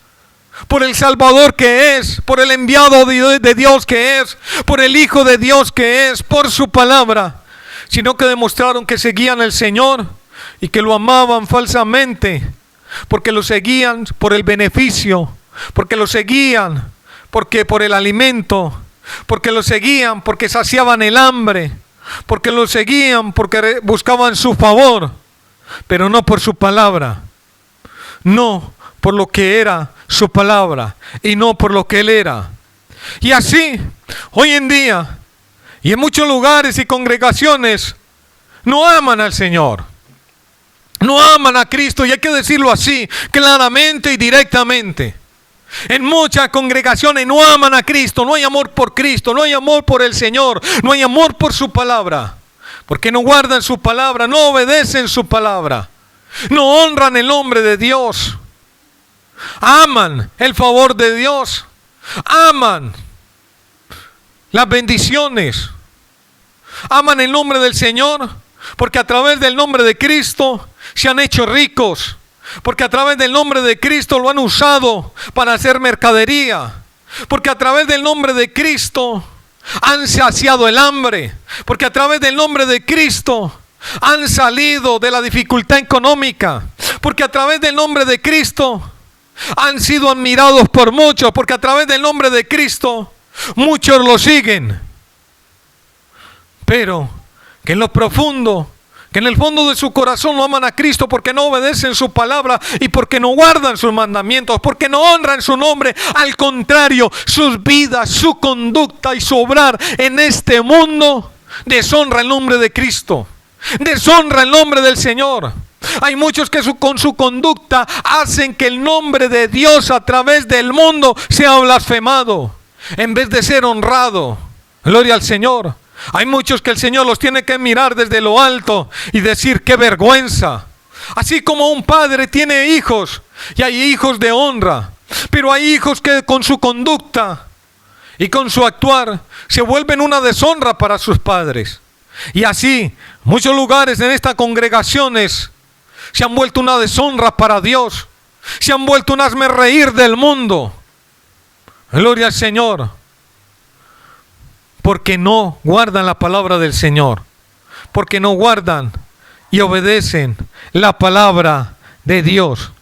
por el Salvador que es, por el enviado de Dios que es, por el Hijo de Dios que es, por su palabra, sino que demostraron que seguían al Señor y que lo amaban falsamente, porque lo seguían por el beneficio, porque lo seguían porque por el alimento, porque lo seguían porque saciaban el hambre, porque lo seguían porque buscaban su favor, pero no por su palabra, no por lo que era su palabra y no por lo que Él era. Y así, hoy en día, y en muchos lugares y congregaciones, no aman al Señor, no aman a Cristo, y hay que decirlo así, claramente y directamente. En muchas congregaciones no aman a Cristo, no hay amor por Cristo, no hay amor por el Señor, no hay amor por su palabra, porque no guardan su palabra, no obedecen su palabra, no honran el nombre de Dios. Aman el favor de Dios, aman las bendiciones, aman el nombre del Señor, porque a través del nombre de Cristo se han hecho ricos, porque a través del nombre de Cristo lo han usado para hacer mercadería, porque a través del nombre de Cristo han saciado el hambre, porque a través del nombre de Cristo han salido de la dificultad económica, porque a través del nombre de Cristo Han sido admirados por muchos, porque a través del nombre de Cristo muchos lo siguen. Pero que en lo profundo, que en el fondo de su corazón no aman a Cristo porque no obedecen su palabra y porque no guardan sus mandamientos, porque no honran su nombre. Al contrario, sus vidas, su conducta y su obrar en este mundo deshonra el nombre de Cristo, deshonra el nombre del Señor. Hay muchos que con su conducta hacen que el nombre de Dios a través del mundo sea blasfemado, en vez de ser honrado. Gloria al Señor. Hay muchos que el Señor los tiene que mirar desde lo alto y decir: qué vergüenza. Así como un padre tiene hijos y hay hijos de honra, pero hay hijos que con su conducta y con su actuar se vuelven una deshonra para sus padres. Y así muchos lugares en estas congregaciones se han vuelto una deshonra para Dios, se han vuelto un hazmerreír del mundo. Gloria al Señor. Porque no guardan la palabra del Señor, porque no guardan y obedecen la palabra de Dios.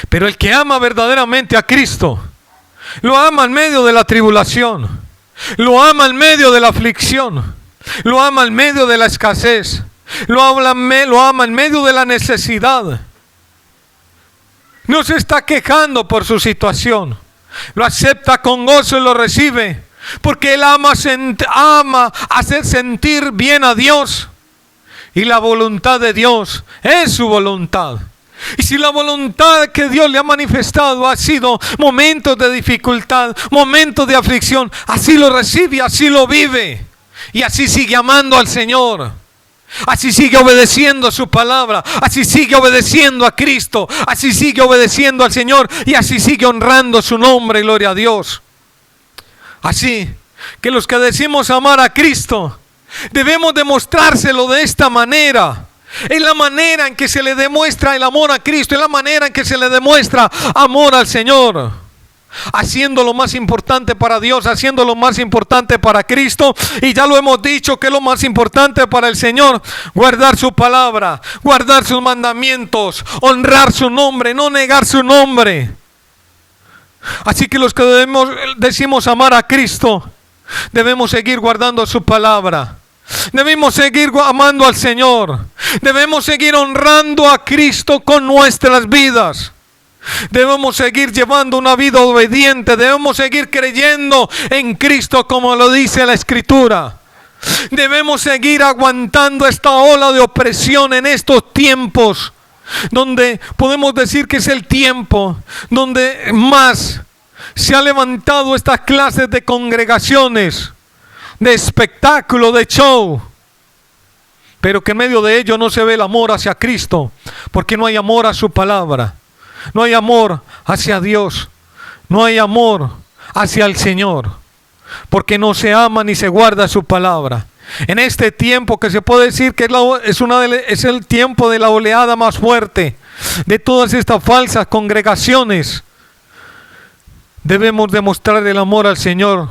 Pero el que ama verdaderamente a Cristo, lo ama en medio de la tribulación, lo ama en medio de la aflicción, lo ama en medio de la escasez, lo ama en medio de la necesidad. No se está quejando por su situación, lo acepta con gozo y lo recibe. Porque Él ama hacer sentir bien a Dios. Y la voluntad de Dios es su voluntad. Y si la voluntad que Dios le ha manifestado ha sido momentos de dificultad, momentos de aflicción, así lo recibe, así lo vive. Y así sigue amando al Señor. Así sigue obedeciendo su palabra. Así sigue obedeciendo a Cristo. Así sigue obedeciendo al Señor. Y así sigue honrando su nombre. Gloria a Dios. Así que los que decimos amar a Cristo, debemos demostrárselo de esta manera. Es la manera en que se le demuestra el amor a Cristo, es la manera en que se le demuestra amor al Señor. Haciendo lo más importante para Dios, haciendo lo más importante para Cristo. Y ya lo hemos dicho que es lo más importante para el Señor: guardar su palabra, guardar sus mandamientos, honrar su nombre, no negar su nombre. Así que los que decimos amar a Cristo, debemos seguir guardando su palabra. Debemos seguir amando al Señor. Debemos seguir honrando a Cristo con nuestras vidas. Debemos seguir llevando una vida obediente. Debemos seguir creyendo en Cristo como lo dice la Escritura. Debemos seguir aguantando esta ola de opresión en estos tiempos, donde podemos decir que es el tiempo donde más se ha levantado estas clases de congregaciones, de espectáculo, de show, pero que en medio de ello no se ve el amor hacia Cristo, porque no hay amor a su palabra, no hay amor hacia Dios, no hay amor hacia el Señor, porque no se ama ni se guarda su palabra. En este tiempo que se puede decir que es el tiempo de la oleada más fuerte de todas estas falsas congregaciones, debemos demostrar el amor al Señor,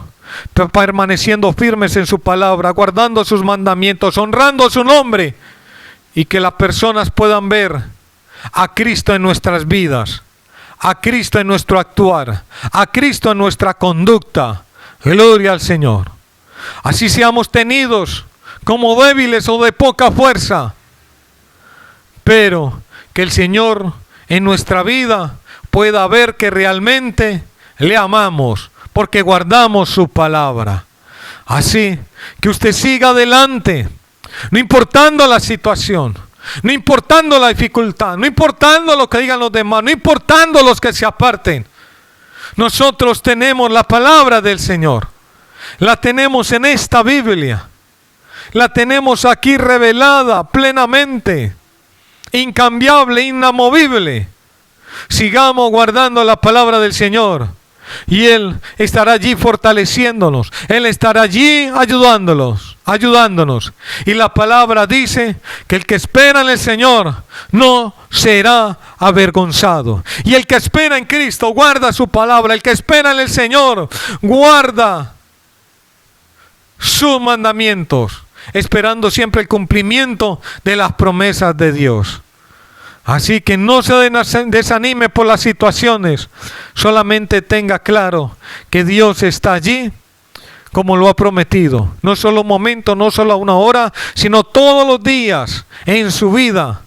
permaneciendo firmes en su palabra, guardando sus mandamientos, honrando su nombre, y que las personas puedan ver a Cristo en nuestras vidas, a Cristo en nuestro actuar, a Cristo en nuestra conducta. Gloria al Señor. Así seamos tenidos como débiles o de poca fuerza, pero que el Señor en nuestra vida pueda ver que realmente le amamos, porque guardamos su palabra. Así que usted siga adelante, no importando la situación, no importando la dificultad, no importando lo que digan los demás, no importando los que se aparten. Nosotros tenemos la palabra del Señor. La tenemos en esta Biblia. La tenemos aquí revelada plenamente, incambiable, inamovible. Sigamos guardando la palabra del Señor y Él estará allí fortaleciéndonos. Él estará allí ayudándonos. Y la palabra dice que el que espera en el Señor no será avergonzado. Y el que espera en Cristo guarda su palabra. El que espera en el Señor guarda sus mandamientos, esperando siempre el cumplimiento de las promesas de Dios. Así que no se desanime por las situaciones. Solamente tenga claro que Dios está allí como lo ha prometido. No solo un momento, no solo una hora, sino todos los días en su vida,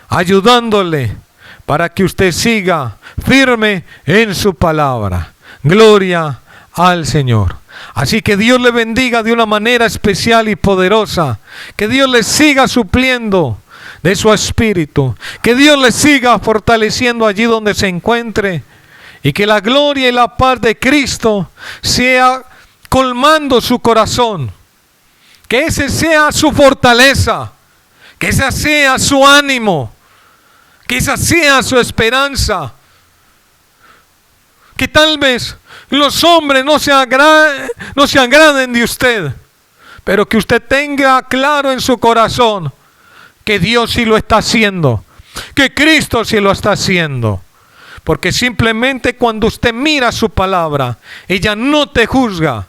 ayudándole para que usted siga firme en su palabra. Gloria al Señor. Así que Dios le bendiga de una manera especial y poderosa. Que Dios le siga supliendo de su espíritu. Que Dios le siga fortaleciendo allí donde se encuentre. Y que la gloria y la paz de Cristo sea colmando su corazón. Que ese sea su fortaleza. Que ese sea su ánimo. Que esa sea su esperanza. Que tal vez los hombres no se agraden de usted, pero que usted tenga claro en su corazón que Dios sí lo está haciendo, que Cristo sí lo está haciendo. Porque simplemente cuando usted mira su palabra, ella no te juzga,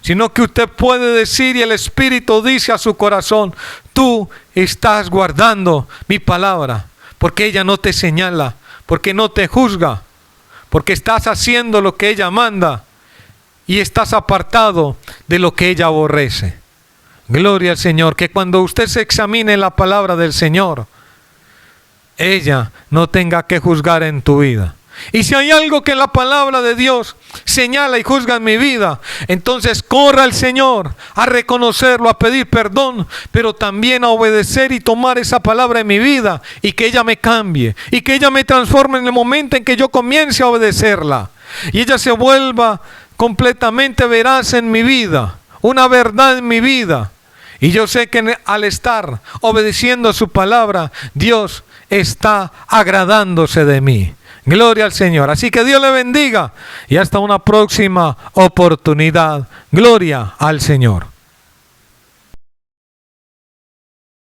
sino que usted puede decir, y el Espíritu dice a su corazón: tú estás guardando mi palabra, porque ella no te señala, porque no te juzga, porque estás haciendo lo que ella manda y estás apartado de lo que ella aborrece. Gloria al Señor, que cuando usted se examine la palabra del Señor, ella no tenga que juzgar en tu vida. Y si hay algo que la palabra de Dios señala y juzga en mi vida, entonces corra al Señor a reconocerlo, a pedir perdón, pero también a obedecer y tomar esa palabra en mi vida y que ella me cambie y que ella me transforme en el momento en que yo comience a obedecerla y ella se vuelva completamente veraz en mi vida, una verdad en mi vida. Y yo sé que al estar obedeciendo a su palabra, Dios está agradándose de mí. Gloria al Señor. Así que Dios le bendiga y hasta una próxima oportunidad. Gloria al Señor.